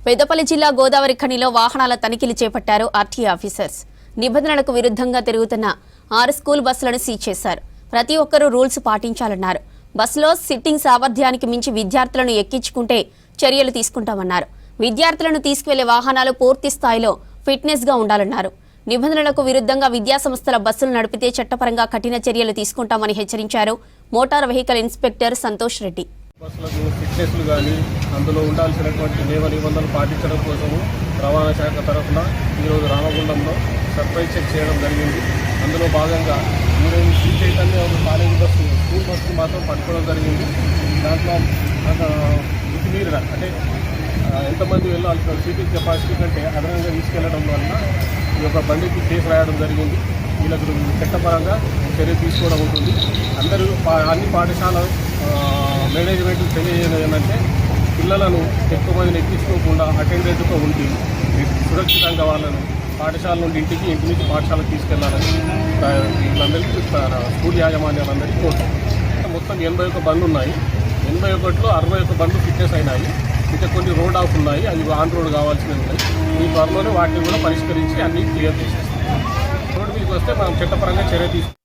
పెద్దపల్లి జిల్లా గోదావరి ఖనిలో వాహనాల తనిఖీలు చేపట్టారు ఆర్టీ ఆఫీసర్స్. నిబంధనలకు విరుద్ధంగా తిరుగుతున్న 6 స్కూల్ బస్సులను సీజ్ చేశారు. ప్రతి ఒక్కరూ రూల్స్ పాటించాలన్నారు. బస్సులో సిట్టింగ్ సామర్థ్యానికి మించి విద్యార్థులను ఎక్కించుకుంటే చర్యలు తీసుకుంటామన్నారు. విద్యార్థులను తీసుకువెళ్లే వాహనాలు పూర్తి స్థాయిలో ఫిట్నెస్ గా ఉండాలన్నారు. నిబంధనలకు విరుద్ధంగా విద్యాసంస్థల బస్సులు నడిపితే చట్టపరంగా కఠిన చర్యలు తీసుకుంటామని హెచ్చరించారు motor vehicle inspector Santosh Reddy. బస్సులకు ఫిట్నెస్లు కానీ అందులో ఉండాల్సినటువంటి నియమ నిబంధనలు పాటించడం కోసము రవాణా శాఖ తరఫున ఈరోజు రామగుండంలో సర్ప్రైజ్ చెక్ చేయడం జరిగింది. అందులో భాగంగా ఈరోజు Sri Chaitanya college bus school bus మాత్రం పట్టుకోవడం జరిగింది. దాంట్లో మితిమీరిన అంటే ఎంతమంది వెళ్ళాల్సిన సీటింగ్ కెపాసిటీ కంటే అదనంగా తీసుకెళ్లడం వలన ఈ యొక్క బండికి కేసు రాయడం జరిగింది. వీళ్ళకు చట్టపరంగా చర్య తీసుకోవడం ఉంటుంది. అందరూ అన్ని పాఠశాల మేనేజ్మెంట్ తెలియజేయడం ఏంటంటే పిల్లలను ఎక్కువ మందిని ఎక్కించుకోకుండా అటెండెంట్తో ఉండి సురక్షితంగా వాళ్ళను పాఠశాల నుండి ఇంటి నుంచి పాఠశాలకు తీసుకెళ్లాలని వీళ్ళందరికీ స్కూల్ యాజమాన్యాలందరికీ కోరుతాం. మొత్తం 81 బండ్లు ఉన్నాయి. 81లో 61 బండ్లు ఫిట్నెస్ అయినాయి. ఇంకా కొన్ని రోడ్ ఆఫ్ ఉన్నాయి, అవి ఆన్ రోడ్ కావాల్సినవి ఉన్నాయి. ఈ త్వరలోనే వాటిని కూడా పరిష్కరించి అన్ని క్లియర్ చేసేస్తాం. రోడ్డు మీదకి వస్తే మనం చట్టపరంగా చర్య తీసుకుంటాం.